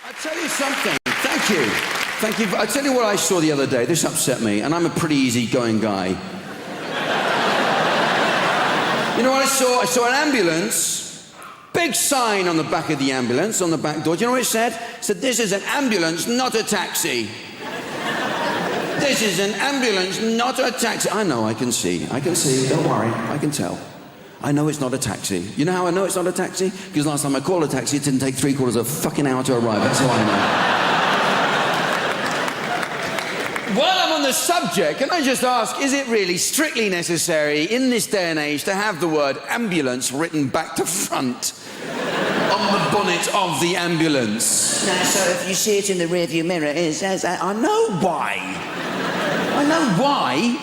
I'll tell you something. Thank you. Thank you. I'll tell you what I saw the other day. This upset me, and I'm a pretty easygoing guy. You know what I saw? I saw an ambulance. Big sign on the back of the ambulance, on the back door. Do you know what it said? It said, "This is an ambulance, not a taxi." This is an ambulance, not a taxi. I know, I can see. Don't worry, I can tell. I know it's not a taxi. You know how I know it's not a taxi? Because last time I called a taxi, it didn't take 3/4 of a fucking hour to arrive. That's how I know. While I'm on the subject, can I just ask, is it really strictly necessary in this day and age to have the word ambulance written back to front on the bonnet of the ambulance? No, so if you see it in the rearview mirror, it says, I know why. I know why.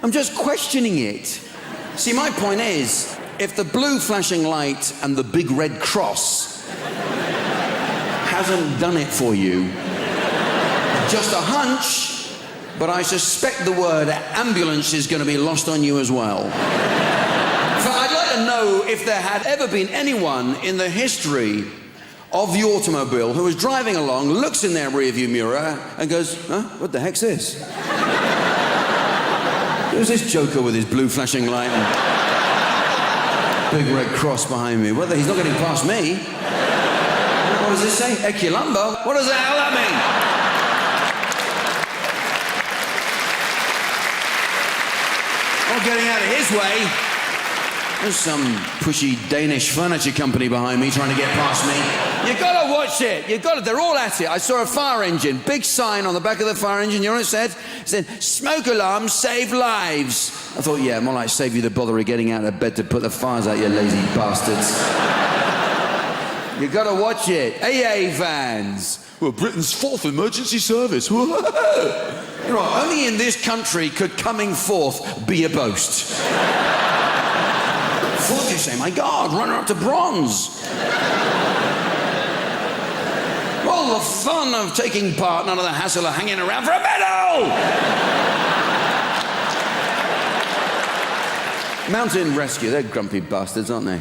I'm just questioning it. See, my point is, if the blue flashing light and the big red cross hasn't done it for you, just a hunch, but I suspect the word ambulance is going to be lost on you as well. So I'd like to know if there had ever been anyone in the history of the automobile who was driving along, looks in their rearview mirror and goes, huh, what the heck's this? Who's this joker with his blue flashing light and big red cross behind me? Well, he's not getting past me. What does this say? Eculumbo? What does the hell that mean? Not getting out of his way. There's some pushy Danish furniture company behind me trying to get past me. You gotta watch it. They're all at it. I saw a fire engine, big sign on the back of the fire engine. You know what it said? It said, "Smoke alarms save lives." I thought, yeah, more like save you the bother of getting out of bed to put the fires out, you lazy bastards. You gotta watch it. AA vans. Well, Britain's 4th emergency service. You know, only in this country could coming forth be a boast. 4th, you say, my God, runner up to bronze. All the fun of taking part, none of the hassle of hanging around for a medal! Mountain Rescue, they're grumpy bastards, aren't they?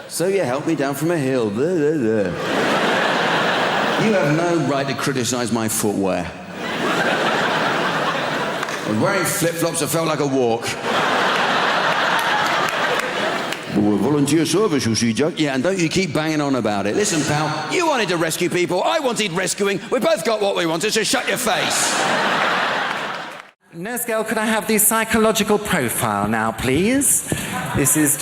So you helped me down from a hill. You have no right to criticise my footwear. I was wearing flip-flops that felt like a walk. Well, volunteer service, you see, Jack. Yeah, and don't you keep banging on about it. Listen, pal, you wanted to rescue people, I wanted rescuing. We both got what we wanted, so shut your face. Nurse girl, could I have the psychological profile now, please? This is...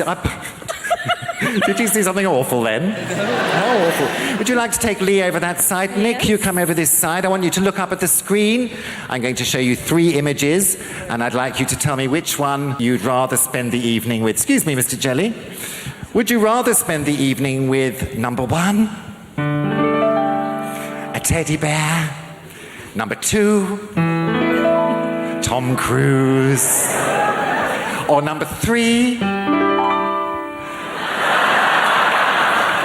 Did you see something awful then? How awful. Would you like to take Lee over that side? Nick, you come over this side. I want you to look up at the screen. I'm going to show you 3 images, and I'd like you to tell me which one you'd rather spend the evening with. Excuse me, Mr. Jelly. Would you rather spend the evening with number 1, a teddy bear, number 2, Tom Cruise, or number 3,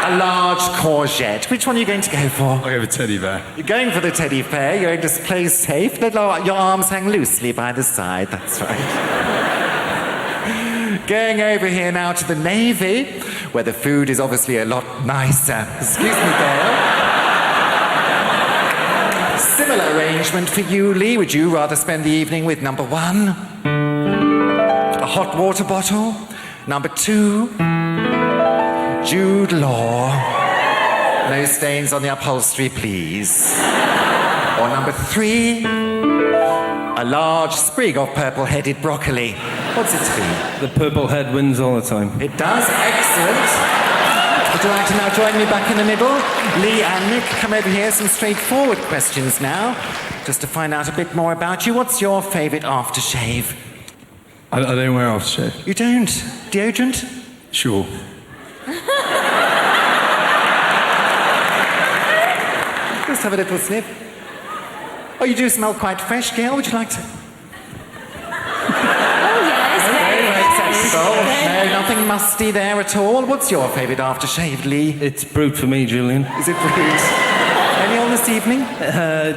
a large courgette? Which one are you going to go for? I'll go with teddy bear. You're going for the teddy bear. You're going to play safe. Let your arms hang loosely by the side. That's right. Going over here now to the Navy, where the food is obviously a lot nicer. Excuse me, Dale. Similar arrangement for you, Lee. Would you rather spend the evening with number 1, a hot water bottle, number 2, Jude Law. No stains on the upholstery, please. Or number 3, a large sprig of purple-headed broccoli. What's it to be? The purple head wins all the time. It does. Excellent. Would you like to now join me back in the middle? Lee and Nick, come over here. Some straightforward questions now, just to find out a bit more about you. What's your favourite aftershave? I don't wear aftershave. You don't? Deodorant? Sure. Let's have a little sniff. Oh, you do smell quite fresh, Gail. Would you like to? Oh, yes. Very sensible. No, nothing musty there at all. What's your favourite aftershave, Lee? It's brewed for me, Julian. Is it brewed? Any on this evening?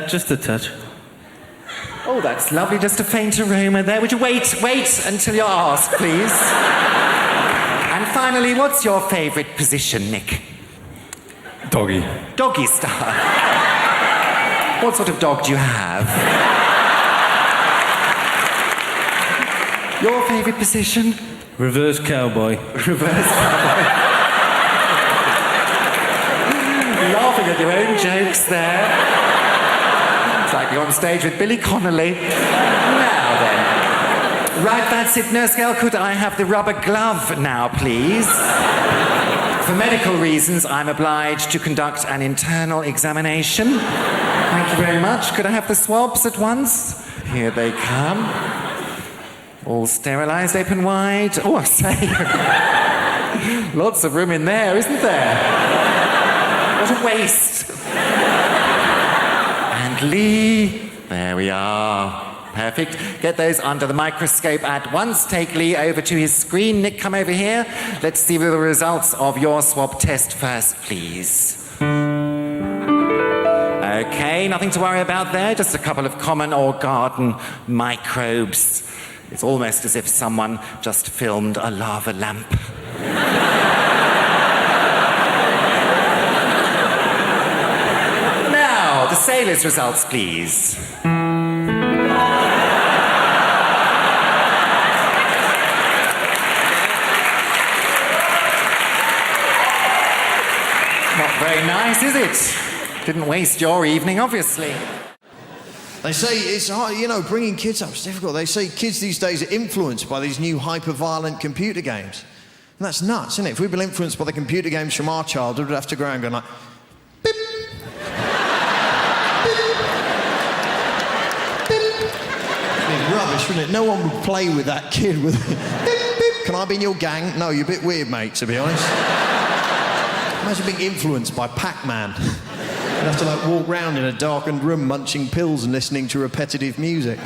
Just a touch. Oh, that's lovely. Just a faint aroma there. Would you wait until you're asked, please? And finally, what's your favourite position, Nick? Doggy. Doggy style. What sort of dog do you have? Your favourite position? Reverse cowboy. Reverse cowboy. Laughing at your own jokes there. It's like you're on stage with Billy Connolly. Now then. Right, that's it, Nurse Girl. Could I have the rubber glove now, please? For medical reasons, I'm obliged to conduct an internal examination. Thank you very much. Could I have the swabs at once? Here they come. All sterilised, open wide. Oh, I say. Lots of room in there, isn't there? What a waste. And Lee. There we are. Perfect. Get those under the microscope at once. Take Lee over to his screen. Nick, come over here. Let's see the results of your swab test first, please. Okay, nothing to worry about there. Just a couple of common or garden microbes. It's almost as if someone just filmed a lava lamp. Now, the sailor's results, please. Not very nice, is it? Didn't waste your evening, obviously. They say it's hard, you know, bringing kids up is difficult. They say kids these days are influenced by these new hyper-violent computer games. And that's nuts, isn't it? If we'd been influenced by the computer games from our childhood, we'd have to go around going like, beep, beep, beep. It'd be rubbish, wouldn't it? No one would play with that kid with beep, beep. Can I be in your gang? No, you're a bit weird, mate, to be honest. Imagine being influenced by Pac-Man. You'd have to like walk round in a darkened room munching pills and listening to repetitive music. So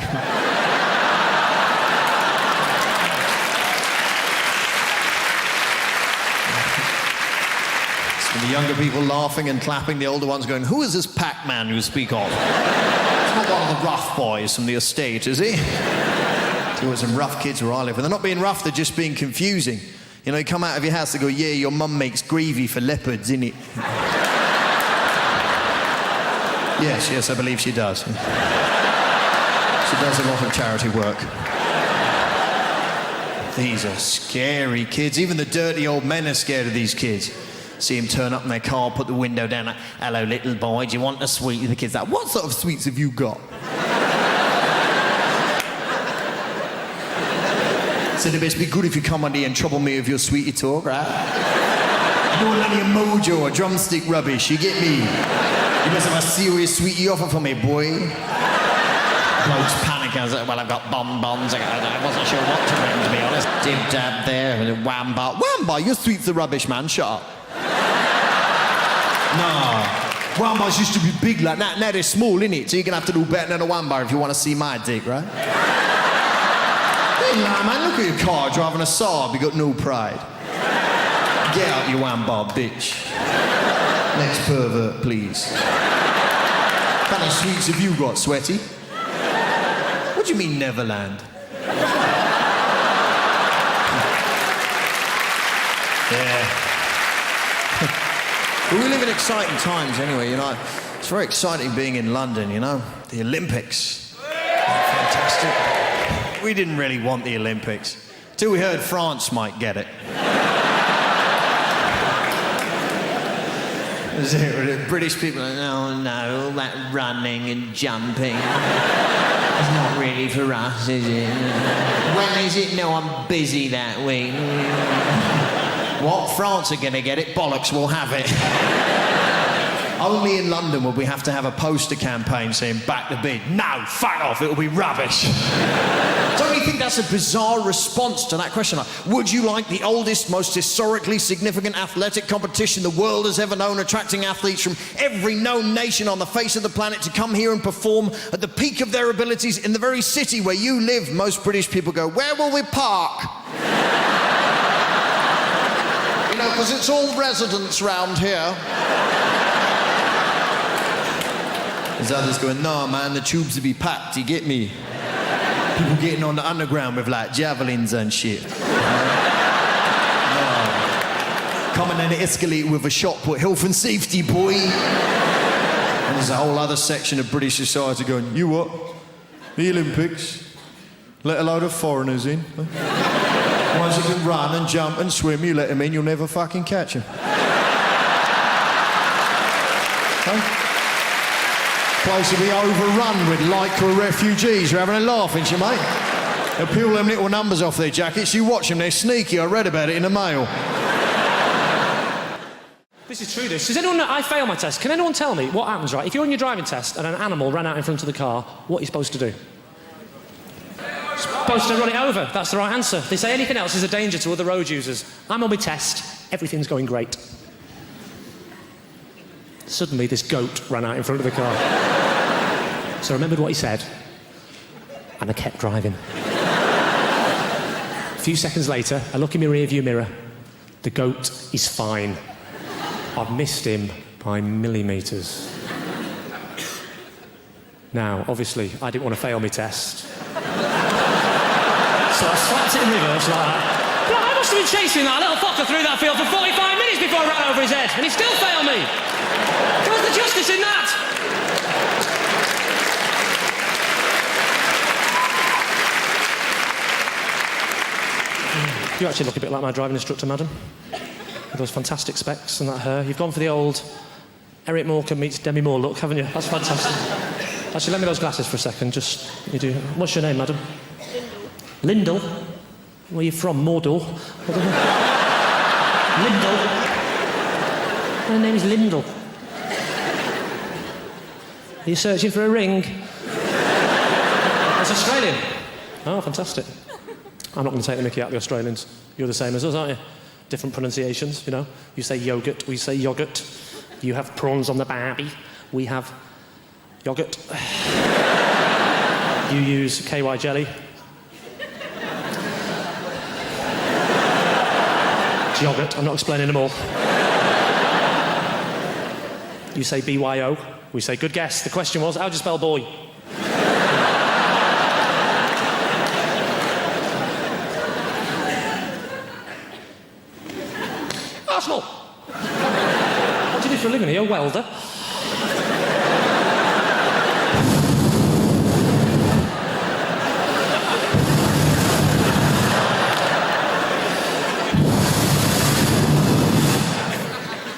the younger people laughing and clapping, the older ones going, who is this Pac-Man you speak of? It's not one of the rough boys from the estate, is he? There were some rough kids where I live, and they're not being rough, they're just being confusing. You know, you come out of your house, they go, yeah, your mum makes gravy for leopards, innit? Yes, I believe she does. She does a lot of charity work. These are scary kids. Even the dirty old men are scared of these kids. See them turn up in their car, put the window down, like, hello, little boy, do you want a sweet? The kid's like, what sort of sweets have you got? Said it best be good if you come on here and trouble me with your sweetie talk, right? You don't want any mojo or drumstick rubbish, you get me? You must have a serious sweetie offer for me, boy. Blokes panic. I was like, well, I've got bonbons. I wasn't sure what to bring, to be honest. Dib-dab there, and wham-bar. Wham-bar, your sweets are rubbish, man. Shut up. No. Wham-bars used to be big like that. Now they're small, innit? So you're going to have to do better than a wham-bar if you want to see my dick, right? Hey, man, look at your car driving a Saab. You got no pride. Get out, you wham-bar, bitch. Next pervert, please. What kind of sweets have you got, sweaty? What do you mean, Neverland? Yeah. But we live in exciting times anyway, you know. It's very exciting being in London, you know. The Olympics. Fantastic. We didn't really want the Olympics till we heard France might get it. The British people are, oh no, all that running and jumping. It's not really for us, is it? When is it? No, I'm busy that week. What? France are going to get it? Bollocks, we'll have it. Only in London would we have to have a poster campaign saying, back the bid. No, fuck off, it'll be rubbish. Don't you think that's a bizarre response to that question? Like, would you like the oldest, most historically significant athletic competition the world has ever known, attracting athletes from every known nation on the face of the planet to come here and perform at the peak of their abilities in the very city where you live? Most British people go, where will we park? You know, because it's all residents round here. There's others going, no, man, the tubes will be packed, you get me? People getting on the underground with, like, javelins and shit. No. come and then it escalated with a shot put, health and safety, boy. And there's a whole other section of British society going, you what? The Olympics? Let a load of foreigners in. Huh? Ones that can run and jump and swim, you let them in, you'll never fucking catch them. Huh? Place will be overrun with Lycra refugees. You're having a laugh, ain't you, mate? They'll peel them little numbers off their jackets. You watch them, they're sneaky. I read about it in the Mail. This is true, this. Does anyone know? I fail my test. Can anyone tell me what happens, right? If you're on your driving test and an animal ran out in front of the car, what are you supposed to do? Supposed to run it over. That's the right answer. They say anything else is a danger to other road users. I'm on my test. Everything's going great. Suddenly, this goat ran out in front of the car. So I remembered what he said, and I kept driving. A few seconds later, I look in my rear-view mirror. The goat is fine. I've missed him by millimetres. Now, obviously, I didn't want to fail my test. So I slapped it in reverse like that. But I must have been chasing that little fucker through that field for 45 minutes before I ran over his head, and he still failed me. Where's the justice in that? You actually look a bit like my driving instructor, madam. With those fantastic specs and that hair. You've gone for the old Eric Morecambe meets Demi Moore look, haven't you? That's fantastic. Actually, lend me those glasses for a second. Just, you do. What's your name, madam? Lyndall. Where are you from? Mordor? Lyndall. My name is Lyndall. Are you searching for a ring? That's Australian. Oh, fantastic. I'm not going to take the mickey out of the Australians. You're the same as us, aren't you? Different pronunciations, you know. You say yoghurt, we say yoghurt. You have prawns on the barbie, we have yoghurt. You use KY jelly. It's yoghurt, I'm not explaining them all. You say BYO, we say good guess. The question was, how do you spell boy? Arsenal. What do you do for a living? Are you a welder?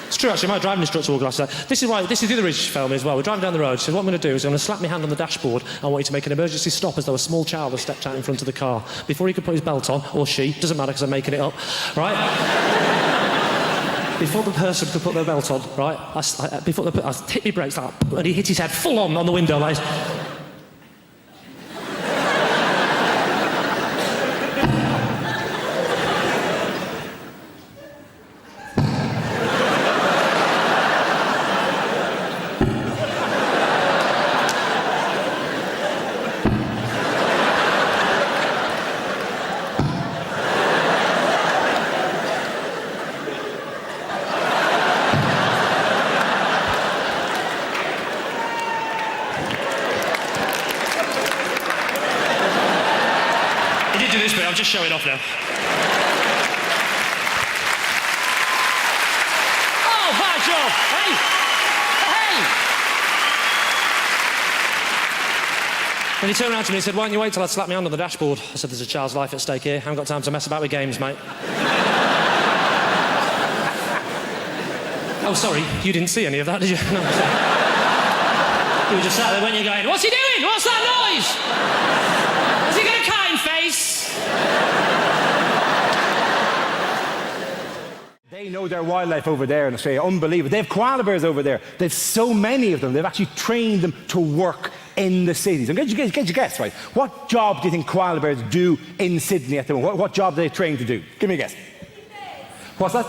It's true, actually. My driving instructor wore glasses. This is the other issue for me as well. We're driving down the road. She said, what I'm going to do is I'm going to slap my hand on the dashboard. I want you to make an emergency stop as though a small child has stepped out in front of the car. Before he could put his belt on, or she, doesn't matter because I'm making it up, right? Before the person could put their belt on, right, I hit my brakes up, and he hit his head full on the window, like... I'll just show it off now. Oh, bad job! Hey! Hey! Then he turned around to me and said, why don't you wait till I slap my hand on the dashboard? I said, there's a child's life at stake here. I haven't got time to mess about with games, mate. Oh, sorry, you didn't see any of that, did you? No, you were just sat there, weren't you, going, what's he doing? What's that noise? Has he got a kind face? They know their wildlife over there in Australia, unbelievable. They have koala bears over there. They've so many of them, they've actually trained them to work in the cities. And get your guess, right? What job do you think koala bears do in Sydney at the moment? What job are they trained to do? Give me a guess. What's that?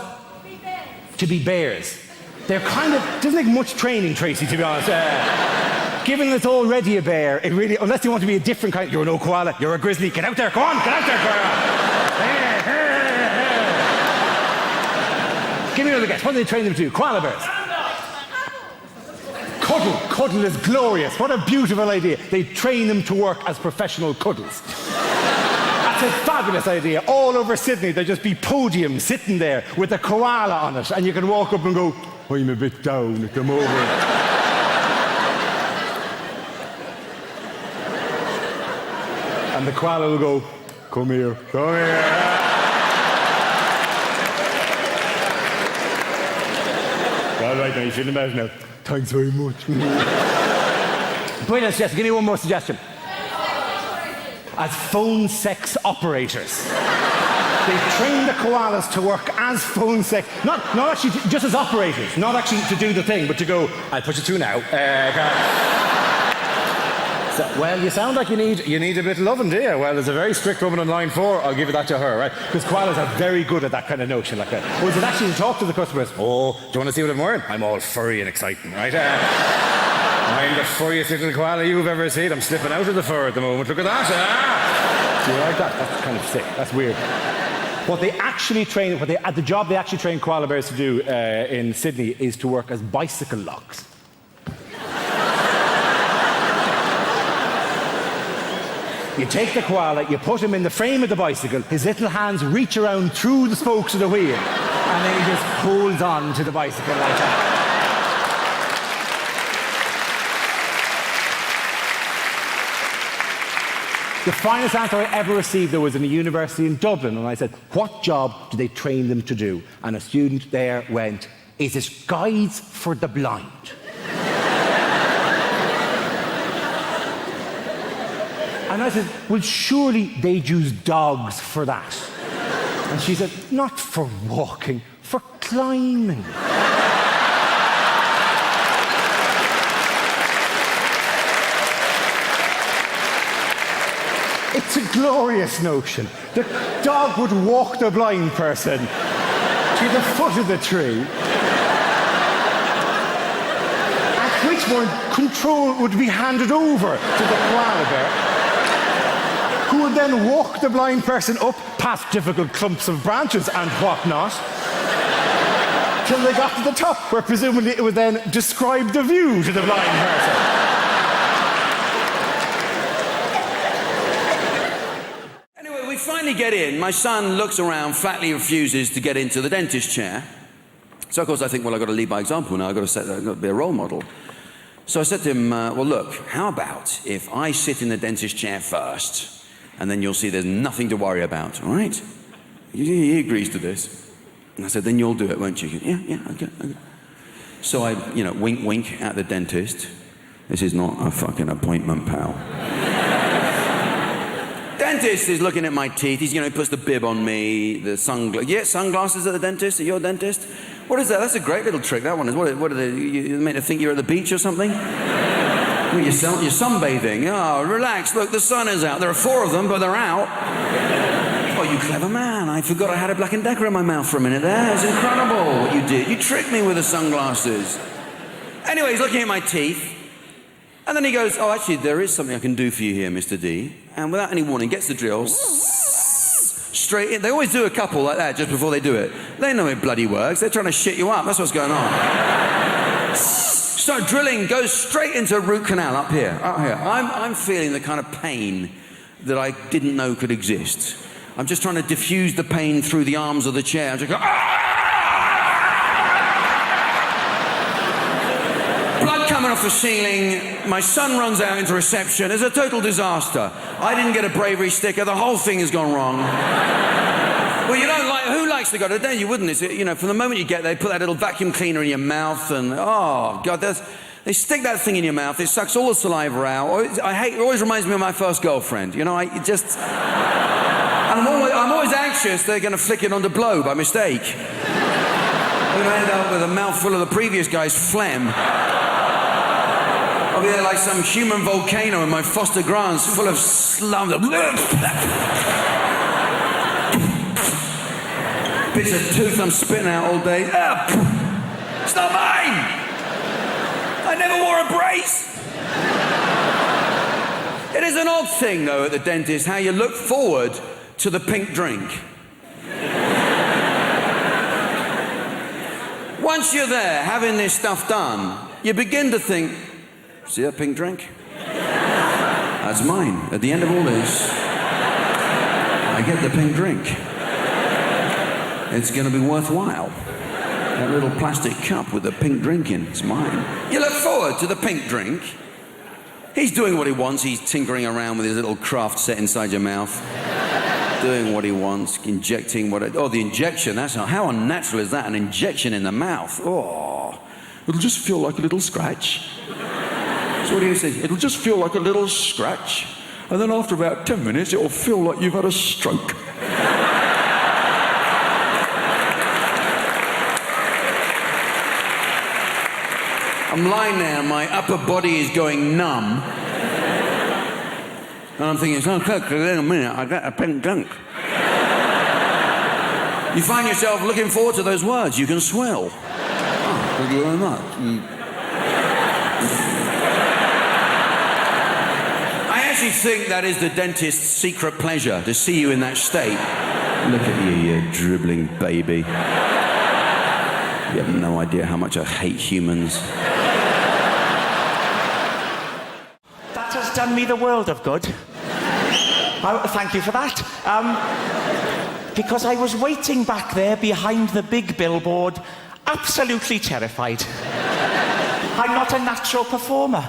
To be bears. They're kind of, doesn't take much training, Tracy, to be honest. Given that it's already a bear, it really, unless you want to be a different kind, you're no koala, you're a grizzly, get out there, go on, get out there, koala. Give me another guess, what do they train them to do? Koala bears. Cuddle is glorious, what a beautiful idea. They train them to work as professional cuddles. That's That's a fabulous idea. All over Sydney, there'd just be podiums sitting there with a koala on it, and you can walk up and go, I'm a bit down at the moment. And the koala will go, come here, come here. All right, now you're feeling better now. Thanks very much. Brilliant suggestion. Give me one more suggestion. As phone sex operators. They train the koalas to work as phone sex, not actually just as operators, not actually to do the thing, but to go, I'll push it through now. So, well, you sound like you need a bit of loving, do you? Well, there's a very strict woman on line 4. I'll give you that to her, right? Because koalas are very good at that kind of notion like that. Or is it actually to talk to the customers? Oh, do you want to see what I'm wearing? I'm all furry and exciting, right? I'm the furriest little koala you've ever seen. I'm slipping out of the fur at the moment. Look at that. Do you like that? That's kind of sick. That's weird. What they actually train, the job they actually train koala bears to do in Sydney is to work as bicycle locks. You take the koala, you put him in the frame of the bicycle, his little hands reach around through the spokes of the wheel, and then he just holds on to the bicycle like that. The finest answer I ever received, though, was in a university in Dublin, and I said, what job do they train them to do? And a student there went, is it guides for the blind? And I said, well, surely they'd use dogs for that. And she said, not for walking, for climbing. It's a glorious notion. The dog would walk the blind person to the foot of the tree, at which point control would be handed over to the koala bear, who would then walk the blind person up past difficult clumps of branches and whatnot, till they got to the top, where presumably it would then describe the view to the blind person. Anyway, we finally get in. My son looks around, flatly refuses to get into the dentist chair. So, of course, I think, well, I've got to lead by example now. I've got to be a role model. So I said to him, well, look, how about if I sit in the dentist chair first, and then you'll see there's nothing to worry about, all right? He agrees to this. And I said, then you'll do it, won't you? Yeah, okay. So I, wink, wink at the dentist. This is not a fucking appointment, pal. Dentist is looking at my teeth. He puts the bib on me, the sunglasses. Yeah, sunglasses at the dentist? At your dentist? What is that? That's a great little trick, that one is. What are they? You meant to think you're at the beach or something? Well, you're sunbathing. Oh, relax. Look, the sun is out. There are 4 of them, but they're out. Oh, you clever man. I forgot I had a Black & Decker in my mouth for a minute there. It's incredible what you did. You tricked me with the sunglasses. Anyway, he's looking at my teeth. And then he goes, oh, actually, there is something I can do for you here, Mr. D. And without any warning, gets the drill. Straight in. They always do a couple like that just before they do it. They know it bloody works. They're trying to shit you up. That's what's going on. Start drilling, goes straight into a root canal up here. I'm feeling the kind of pain that I didn't know could exist. I'm just trying to diffuse the pain through the arms of the chair. I'm just going, blood coming off the ceiling. My son runs out into reception. It's a total disaster. I didn't get a bravery sticker. The whole thing has gone wrong. Well, who likes to go to the dentist? You wouldn't. From the moment you get there, they put that little vacuum cleaner in your mouth and, oh, God, they stick that thing in your mouth. It sucks all the saliva out. It always reminds me of my first girlfriend. And I'm always anxious they're going to flick it onto blow by mistake. I'm going to end up with a mouthful of the previous guy's phlegm. I'll be there like some human volcano in my Foster Grants full of slums. Bits of tooth I'm spitting out all day. It's not mine! I never wore a brace! It is an odd thing, though, at the dentist, how you look forward to the pink drink. Once you're there, having this stuff done, you begin to think, see that pink drink? That's mine. At the end of all this, I I get the pink drink. It's going to be worthwhile. That little plastic cup with the pink drink in, it's mine. You look forward to the pink drink. He's doing what he wants. He's tinkering around with his little craft set inside your mouth. Doing what he wants, injecting what... Oh, the injection, that's not... How unnatural is that? An injection in the mouth. Oh, it'll just feel like a little scratch. So what do you say? It'll just feel like a little scratch. And then after about 10 minutes, it'll feel like you've had a stroke. I'm lying there, my upper body is going numb. And I'm thinking, oh, in a minute, I got a pink drink. You find yourself looking forward to those words you can swell. Oh, thank you very much. I actually think that is the dentist's secret pleasure, to see you in that state. Look at you, you dribbling baby. You have no idea how much I hate humans. That has done me the world of good. Thank you for that. Because I was waiting back there behind the big billboard, absolutely terrified. I'm not a natural performer.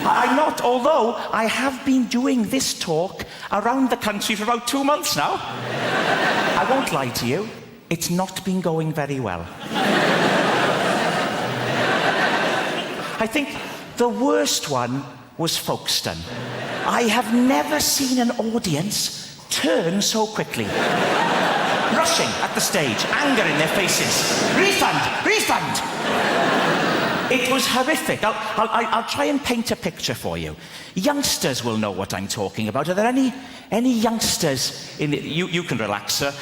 I'm not, although I have been doing this talk around the country for about 2 months now. I won't lie to you, it's not been going very well. I think the worst one was Folkestone. I have never seen an audience turn so quickly. Rushing at the stage, anger in their faces. Refund! Refund! It was horrific. I'll try and paint a picture for you. Youngsters will know what I'm talking about. Are there any youngsters in the... You can relax, sir.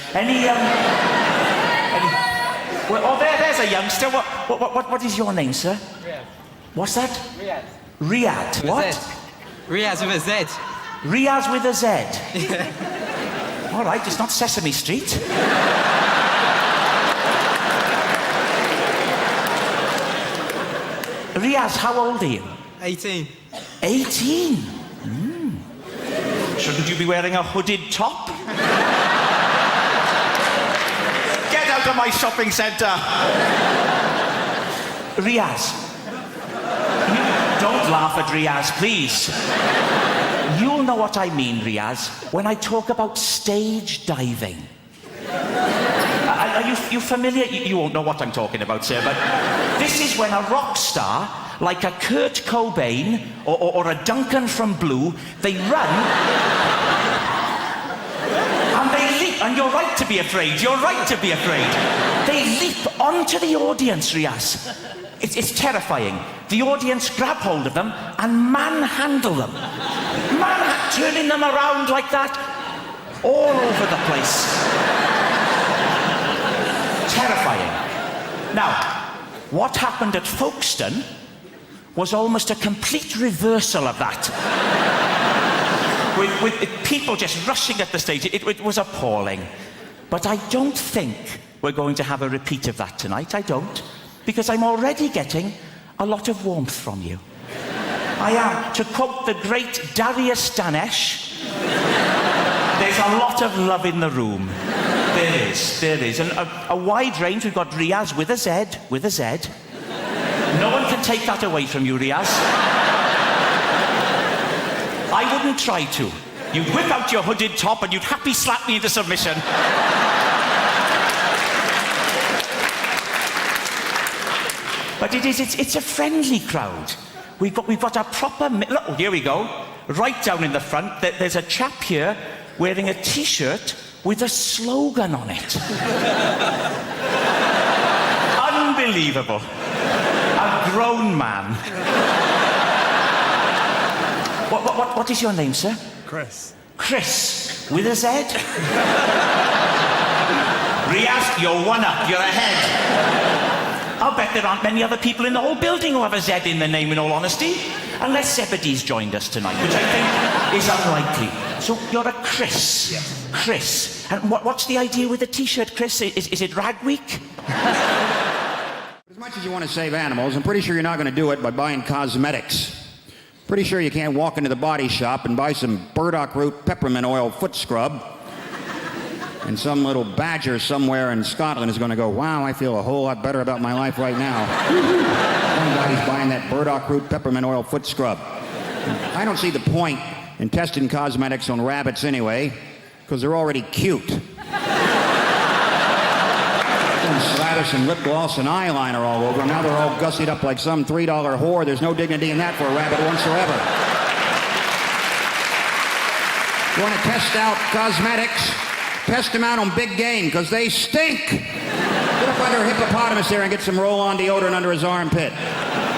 Well, oh, there's a youngster. What is your name, sir? Riyadh. What's that? Riyadh. Riyadh. What? Riyadh with a Z. Riyadh with a Z. All right, it's not Sesame Street. Riyadh, how old are you? 18. 18? Shouldn't you be wearing a hooded top? Get out of my shopping centre! Riyadh. Don't laugh at Riyadh, please. You'll know what I mean, Riyadh, when I talk about stage diving. Are you familiar? You won't know what I'm talking about, sir, but this is when a rock star, like a Kurt Cobain or a Duncan from Blue, they run and they leap, and you're right to be afraid, you're right to be afraid. They leap onto the audience, Riyadh. It's terrifying. The audience grab hold of them and manhandle them. Turning them around like that, all over the place. Terrifying. Now, what happened at Folkestone was almost a complete reversal of that. with people just rushing at the stage. It was appalling. But I don't think we're going to have a repeat of that tonight. I don't. Because I'm already getting a lot of warmth from you. I am. To quote the great Darius Danesh, there's a lot of love in the room. There is. And a wide range. We've got Riyadh with a Z. No one can take that away from you, Riyadh. I wouldn't try to. You'd whip out your hooded top and you'd happy slap me into submission. But it's a friendly crowd. We've got a proper... Look, here we go. Right down in the front, there's a chap here wearing a T-shirt with a slogan on it. Unbelievable. A grown man. What is your name, sir? Chris. Chris, with a Z? Riyadh, you're one up, you're ahead. I'll bet there aren't many other people in the whole building who have a Z in their name, in all honesty. Unless Zebedee's joined us tonight, which I think is unlikely. So you're a Chris. Yes. Chris. And what's the idea with the T-shirt, Chris? Is it Rag Week? As much as you want to save animals, I'm pretty sure you're not going to do it by buying cosmetics. Pretty sure you can't walk into the body shop and buy some burdock root peppermint oil foot scrub And some little badger somewhere in Scotland is going to go, wow, I feel a whole lot better about my life right now. Somebody's buying that burdock root peppermint oil foot scrub. I don't see the point in testing cosmetics on rabbits anyway, because they're already cute. Slather some lip gloss and eyeliner all over them. Now they're all gussied up like some $3 whore. There's no dignity in that for a rabbit whatsoever. You want to test out cosmetics? Test them out on big game, because they stink. Get up under a hippopotamus there and get some roll-on deodorant under his armpit.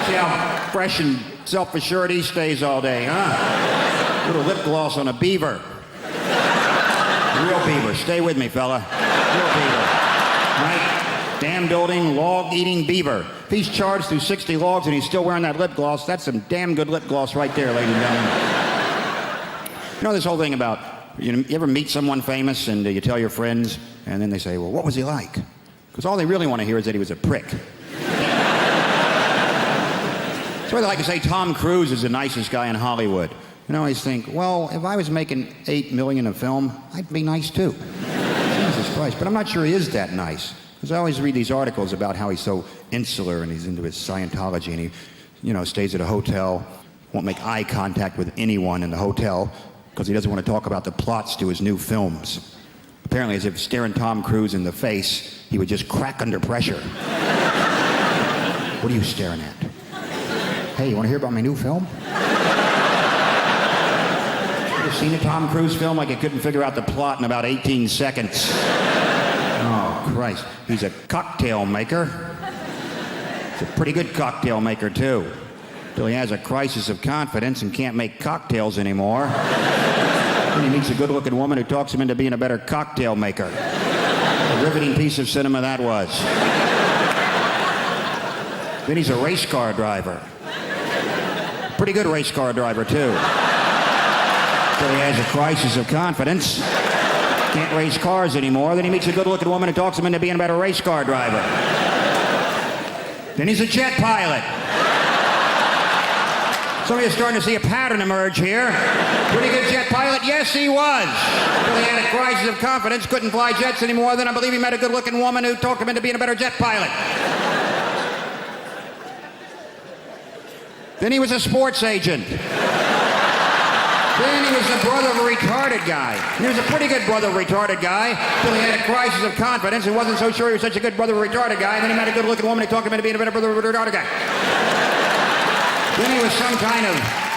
See how fresh and self-assured he stays all day, huh? Little lip gloss on a beaver. Real beaver. Stay with me, fella. Real beaver. Right? Dam building, log-eating beaver. If he's charged through 60 logs and he's still wearing that lip gloss, that's some damn good lip gloss right there, ladies and gentlemen. You know this whole thing about, you ever meet someone famous and you tell your friends, and then they say, well, what was he like? Because all they really want to hear is that he was a prick. That's why they like to say Tom Cruise is the nicest guy in Hollywood. And I always think, well, if I was making $8 million a film, I'd be nice too. Jesus Christ. But I'm not sure he is that nice. Because I always read these articles about how he's so insular and he's into his Scientology and he, stays at a hotel, won't make eye contact with anyone in the hotel because he doesn't want to talk about the plots to his new films. Apparently, as if staring Tom Cruise in the face, he would just crack under pressure. What are you staring at? Hey, you want to hear about my new film? Ever seen a Tom Cruise film like he couldn't figure out the plot in about 18 seconds? Oh, Christ. He's a cocktail maker. He's a pretty good cocktail maker, too. Till he has a crisis of confidence and can't make cocktails anymore. Then he meets a good-looking woman who talks him into being a better cocktail maker. A riveting piece of cinema that was. Then he's a race car driver. Pretty good race car driver, too. Till he has a crisis of confidence. Can't race cars anymore. Then he meets a good-looking woman who talks him into being a better race car driver. Then he's a jet pilot. Some of you are starting to see a pattern emerge here. Pretty good jet pilot? Yes, he was. Until he had a crisis of confidence, couldn't fly jets anymore. Then I believe he met a good-looking woman who talked him into being a better jet pilot. Then he was a sports agent. Then he was the brother of a retarded guy. He was a pretty good brother of a retarded guy until he had a crisis of confidence and wasn't so sure he was such a good brother of a retarded guy. And then he met a good-looking woman who talked him into being a better brother of a retarded guy. Then he was some kind of,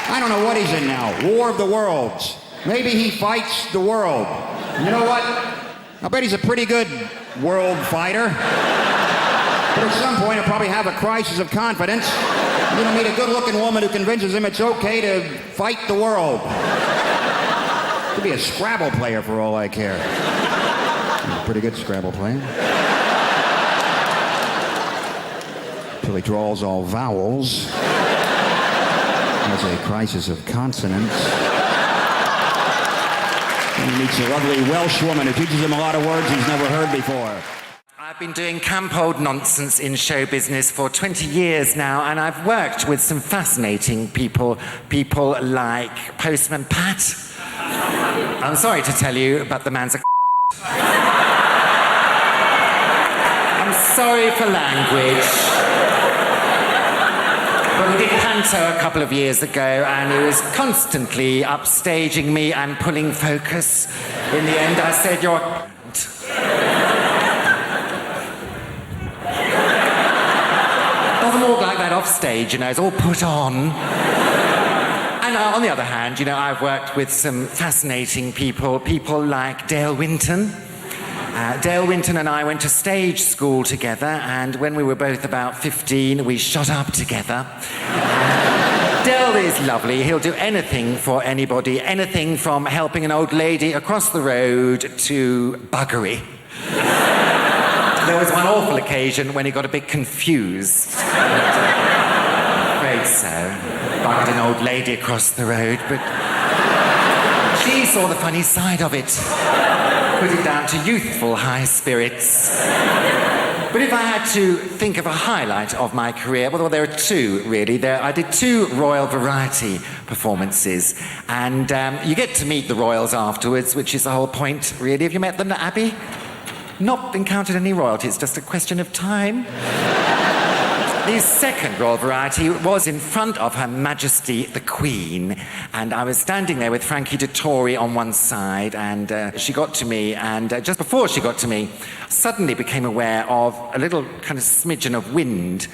I don't know what he's in now, War of the Worlds. Maybe he fights the world. And you know what? I bet he's a pretty good world fighter. But at some point he'll probably have a crisis of confidence. He'll meet a good-looking woman who convinces him it's okay to fight the world. Could be a Scrabble player for all I care. He's a pretty good Scrabble player. Till he draws all vowels. Has a crisis of consonants. And he meets a lovely Welsh woman who teaches him a lot of words he's never heard before. I've been doing camp old nonsense in show business for 20 years now, and I've worked with some fascinating people like Postman Pat. I'm sorry to tell you, but the man's a I'm sorry for language. But we did Panto a couple of years ago, and he was constantly upstaging me and pulling focus. In the end, I said, "You're a doesn't walk like that off stage, it's all put on." And on the other hand, I've worked with some fascinating people like Dale Winton. Dale Winton and I went to stage school together, and when we were both about 15, we shot up together. Dale is lovely. He'll do anything for anybody, anything from helping an old lady across the road to buggery. There was one awful occasion when he got a bit confused. I'm afraid so. Bugged an old lady across the road, but she saw the funny side of it. Put it down to youthful high spirits. But if I had to think of a highlight of my career, well, there are two, really. I did 2 Royal Variety performances, and you get to meet the royals afterwards, which is the whole point, really. Have you met them, Abby? Not encountered any royalty, it's just a question of time. The second Royal Variety was in front of Her Majesty the Queen, and I was standing there with Frankie Dettori on one side, and she got to me, and just before she got to me, suddenly became aware of a little kind of smidgen of wind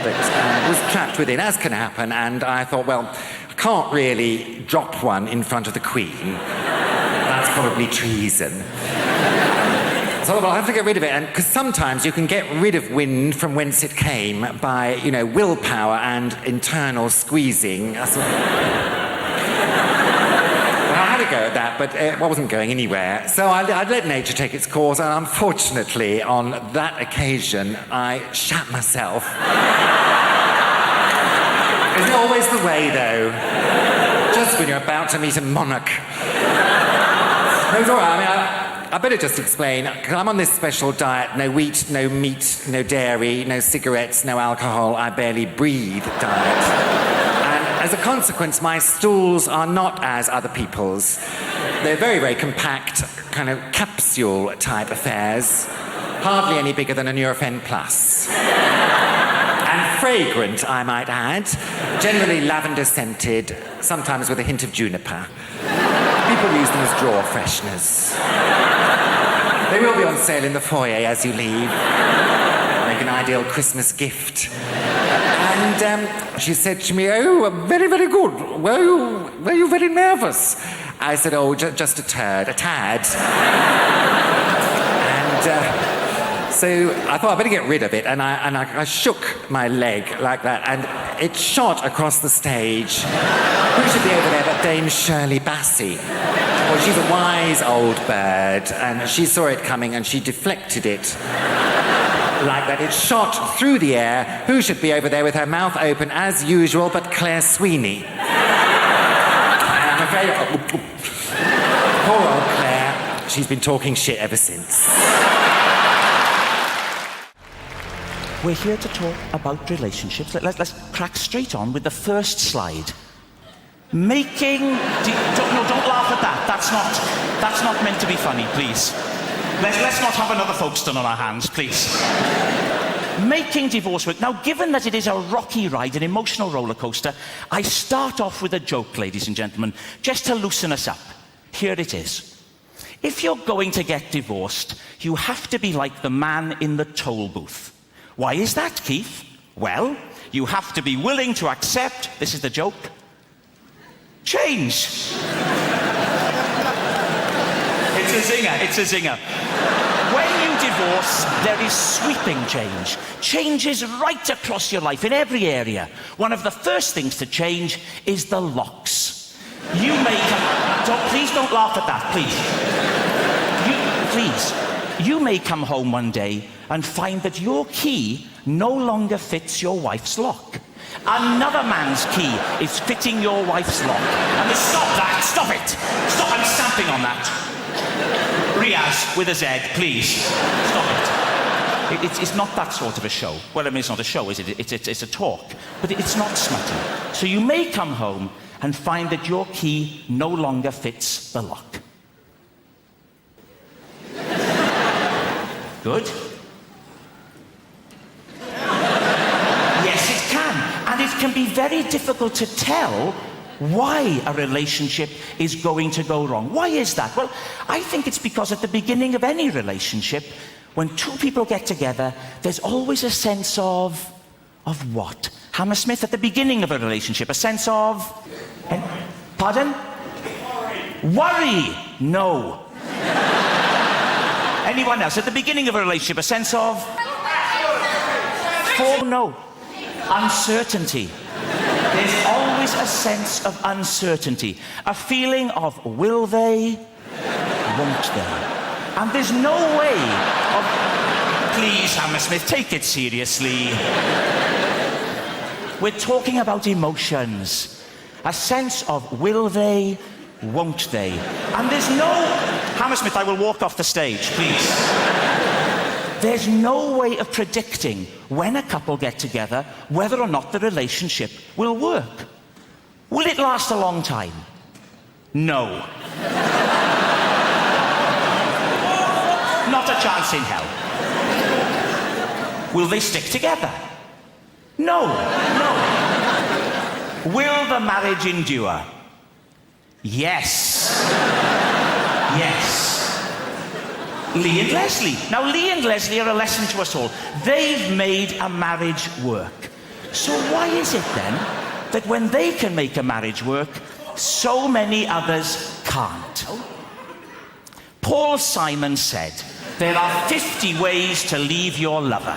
that was trapped within, as can happen, and I thought, well, I can't really drop one in front of the Queen. That's probably treason. So I'll have to get rid of it, and because sometimes you can get rid of wind from whence it came by, you know, willpower and internal squeezing. Well, I had a go at that, but it wasn't going anywhere. So I let nature take its course, and unfortunately, on that occasion, I shat myself. Isn't it always the way, though? Just when you're about to meet a monarch. It was all right. I mean, I better just explain, because I'm on this special diet, no wheat, no meat, no dairy, no cigarettes, no alcohol, I barely breathe diet. And as a consequence, my stools are not as other people's. They're very, very compact, kind of capsule-type affairs, hardly any bigger than a Nurofen Plus. And fragrant, I might add, generally lavender-scented, sometimes with a hint of juniper. People use them as drawer fresheners. They will be on sale in the foyer as you leave. Make an ideal Christmas gift. And she said to me, "Oh, very, very good. Were you very nervous?" I said, "Oh, just a tad." And so I thought I'd better get rid of it, and I shook my leg like that, and it shot across the stage. Who should be over there but Dame Shirley Bassey? Well, she's a wise old bird, and she saw it coming, and she deflected it like that. It shot through the air. Who should be over there with her mouth open, as usual, but Claire Sweeney? And I'm afraid... Poor old Claire. She's been talking shit ever since. We're here to talk about relationships. Let's crack straight on with the first slide. Making... Don't laugh at that. That's not meant to be funny, please. Let's not have another Folkestone on our hands, please. Making divorce work. Now, given that it is a rocky ride, an emotional roller coaster, I start off with a joke, ladies and gentlemen, just to loosen us up. Here it is. If you're going to get divorced, you have to be like the man in the toll booth. Why is that, Keith? Well, you have to be willing to accept, this is the joke, change. It's a zinger. When you divorce, there is sweeping change. Changes right across your life, in every area. One of the first things to change is the locks. You may please don't laugh at that, please. You may come home one day and find that your key no longer fits your wife's lock. Another man's key is fitting your wife's lock. And stop it! Stop, I'm stamping on that. Riaz, with a Z, please. Stop it. It's not that sort of a show. Well, I mean, it's not a show, is it? It's a talk. But it's not smutty. So you may come home and find that your key no longer fits the lock. Good. Yes, it can. And it can be very difficult to tell why a relationship is going to go wrong. Why is that? Well, I think it's because at the beginning of any relationship, when two people get together, there's always a sense of what? Hammersmith, at the beginning of a relationship, a sense of... Pardon? Worry. No. Anyone else? At the beginning of a relationship, a sense of... No. Uncertainty. There's always a sense of uncertainty. A feeling of will they, won't they? And there's no way of... Please, Hammersmith, take it seriously. We're talking about emotions. A sense of will they, won't they? And there's no... Hammersmith, I will walk off the stage, please. there's no way of predicting when a couple get together whether or not the relationship will work. Will it last a long time? No. Not a chance in hell. Will they stick together? No. Will the marriage endure? Yes. Lee and Leslie. Now, Lee and Leslie are a lesson to us all. They've made a marriage work. So why is it then that when they can make a marriage work, so many others can't? Paul Simon said, there are 50 ways to leave your lover.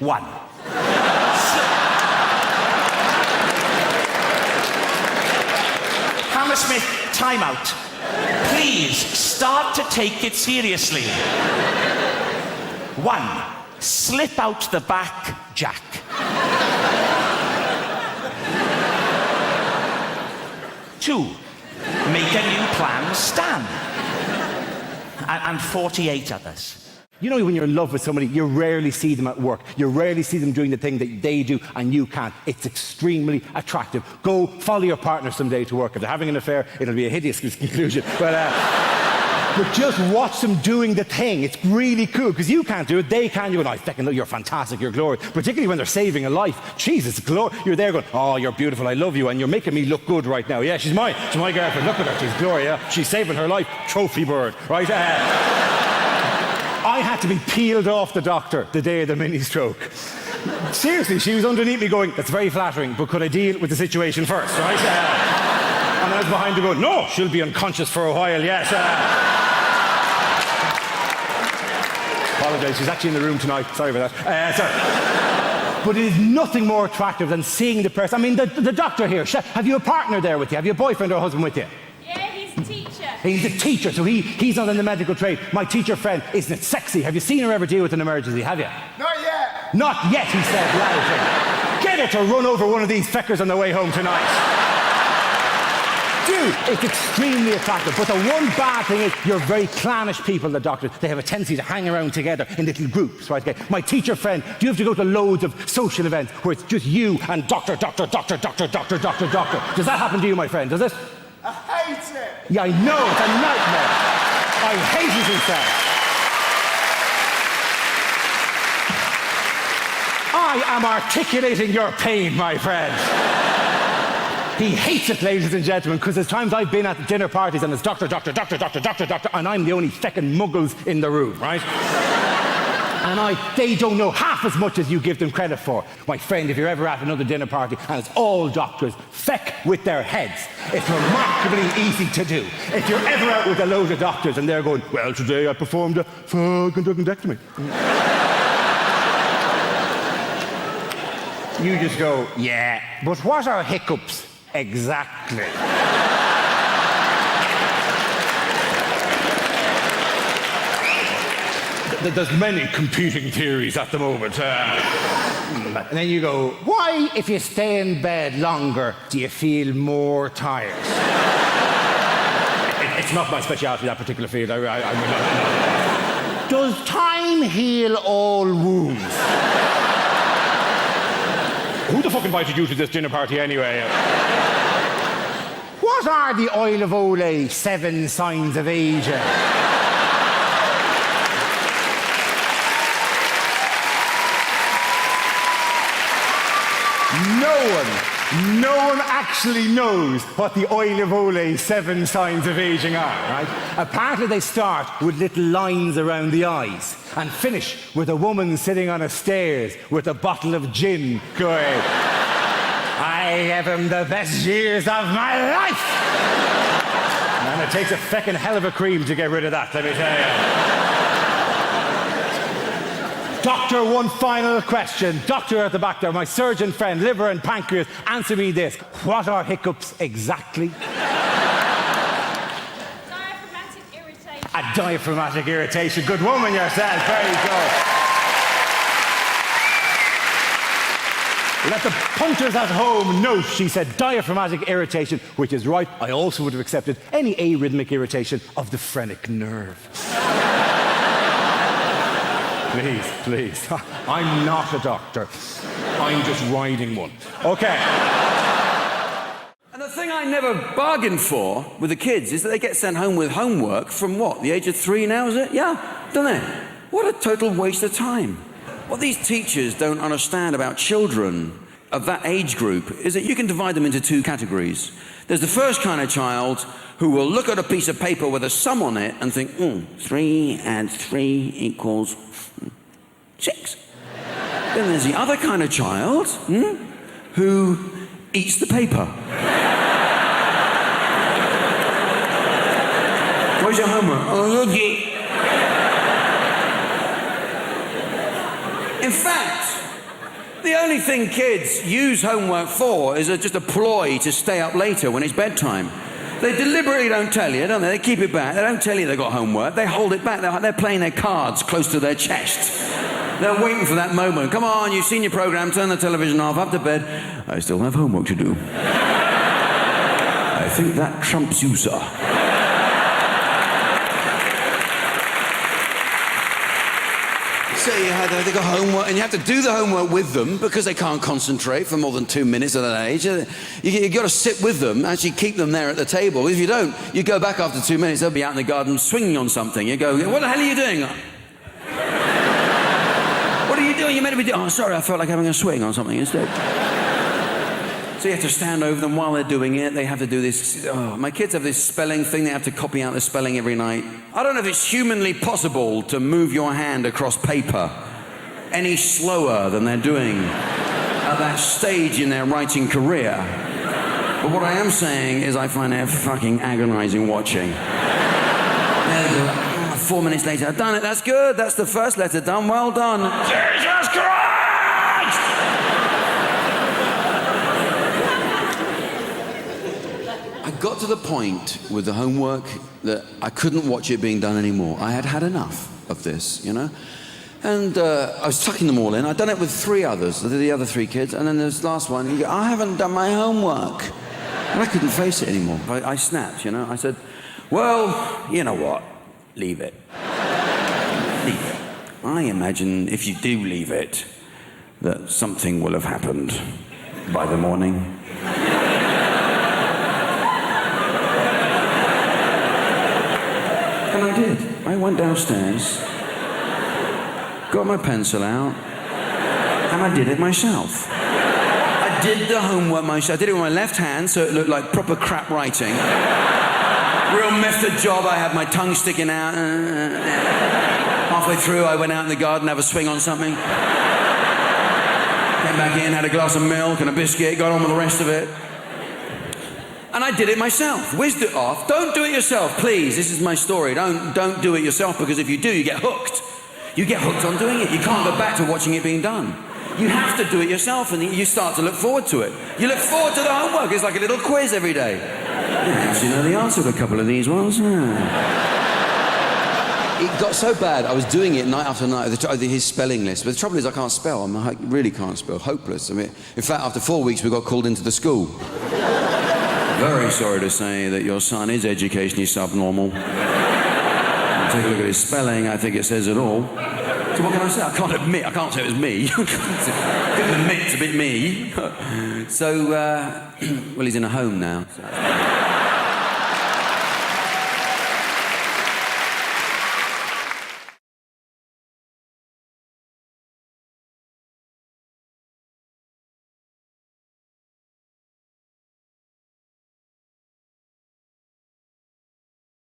1. Hammersmith, time out. Please start to take it seriously. 1. Slip out the back, Jack. 2. Make a new plan, Stan. And 48 others. You know, when you're in love with somebody, you rarely see them at work. You rarely see them doing the thing that they do and you can't. It's extremely attractive. Go follow your partner someday to work. If they're having an affair, it'll be a hideous conclusion. But just watch them doing the thing. It's really cool because you can't do it. They can. You go, I fucking know you're fantastic. You're glorious. Particularly when they're saving a life. Jesus, you're there going, oh, you're beautiful. I love you. And you're making me look good right now. Yeah, she's mine. She's my girlfriend. Look at her. She's glorious. She's saving her life. Trophy bird. Right? I had to be peeled off the doctor the day of the mini-stroke. Seriously, she was underneath me going, that's very flattering, but could I deal with the situation first, right? And I was behind her going, no, she'll be unconscious for a while, yes. Apologise, she's actually in the room tonight. Sorry about that. Sorry. But it is nothing more attractive than seeing the person. I mean, the doctor here, have you a partner there with you? Have you a boyfriend or husband with you? He's a teacher, so he's not in the medical trade. My teacher friend, isn't it sexy? Have you seen her ever deal with an emergency, have you? Not yet. Not yet, he said loudly. Get her to run over one of these feckers on the way home tonight. Dude, it's extremely attractive. But the one bad thing is you're very clannish people, the doctors. They have a tendency to hang around together in little groups, right? Okay. My teacher friend, do you have to go to loads of social events where it's just you and doctor? Does that happen to you, my friend? Does it? I hate it. Yeah, I know, it's a nightmare. I hate it, he said. I am articulating your pain, my friend. He hates it, ladies and gentlemen, because there's times I've been at dinner parties and it's doctor, and I'm the only feckin' muggles in the room, right? And they don't know half as much as you give them credit for. My friend, if you're ever at another dinner party and it's all doctors, feck with their heads. It's remarkably easy to do. If you're ever out with a load of doctors and they're going, well, today I performed a conductectomy. You just go, yeah, but what are hiccups exactly? There's many competing theories at the moment. And then you go, why, if you stay in bed longer, do you feel more tired? It's not my speciality, that particular field. Does time heal all wounds? Who the fuck invited you to this dinner party anyway? What are the Oil of Olay 7 signs of aging? No one actually knows what the Oil of Olay 7 signs of aging are, right? Apparently they start with little lines around the eyes and finish with a woman sitting on a stairs with a bottle of gin going, I have him the best years of my life! And it takes a feckin' hell of a cream to get rid of that, let me tell you. Doctor, one final question. Doctor at the back there, my surgeon friend, liver and pancreas, answer me this. What are hiccups exactly? Diaphragmatic irritation. A diaphragmatic irritation. Good woman yourself. Very good. Let the punters at home note, she said, diaphragmatic irritation, which is right. I also would have accepted any arrhythmic irritation of the phrenic nerve. Please, please. I'm not a doctor. I'm just riding one. Okay. And the thing I never bargained for with the kids is that they get sent home with homework from what, the age of 3 now, is it? Yeah, don't they? What a total waste of time. What these teachers don't understand about children of that age group is that you can divide them into 2 categories. There's the first kind of child who will look at a piece of paper with a sum on it and think, 3 and 3 equals 6. Then there's the other kind of child who eats the paper. Where's your homework? Oh, look it. In fact, the only thing kids use homework for is just a ploy to stay up later when it's bedtime. They deliberately don't tell you, don't they? They keep it back. They don't tell you they've got homework. They hold it back. They're playing their cards close to their chest. They're waiting for that moment. Come on, you've seen your program. Turn the television off. Up to bed. I still have homework to do. I think that trumps you, sir. So they've got homework, and you have to do the homework with them because they can't concentrate for more than 2 minutes at that age. You've got to sit with them, actually keep them there at the table. If you don't, you go back after 2 minutes, they'll be out in the garden swinging on something. You go, what the hell are you doing? What are you doing? You're meant to be doing... Oh, sorry, I felt like having a swing on something instead. So you have to stand over them while they're doing it. They have to do this... Oh, my kids have this spelling thing. They have to copy out the spelling every night. I don't know if it's humanly possible to move your hand across paper any slower than they're doing at that stage in their writing career. But what I am saying is I find it fucking agonizing watching. 4 minutes later, I've done it. That's good. That's the first letter done. Well done. Jesus Christ! I got to the point with the homework that I couldn't watch it being done anymore. I had had enough of this, you know? And I was tucking them all in. I'd done it with 3 others, the other 3 kids, and then this last one, you go, I haven't done my homework. And I couldn't face it anymore. I snapped, you know? I said, well, you know what? Leave it. Leave it. I imagine if you do leave it, that something will have happened by the morning. And I did. I went downstairs, got my pencil out, and I did it myself. I did the homework myself. I did it with my left hand, so it looked like proper crap writing. Real method job. I had my tongue sticking out. Halfway through, I went out in the garden, have a swing on something. Came back in, had a glass of milk and a biscuit, got on with the rest of it. And I did it myself, whizzed it off. Don't do it yourself, please. This is my story. Don't do it yourself, because if you do, you get hooked. You get hooked on doing it. You can't go back to watching it being done. You have to do it yourself, and you start to look forward to it. You look forward to the homework. It's like a little quiz every day. You actually know the answer to a couple of these ones. It got so bad, I was doing it night after night, his spelling list. But the trouble is, I can't spell. I really can't spell. Hopeless. I mean, in fact, after 4 weeks, we got called into the school. Very sorry to say that your son is educationally subnormal. Take a look at his spelling, I think it says it all. So what can I say? I can't say it was me. Couldn't admit to be me. So, well, he's in a home now. So.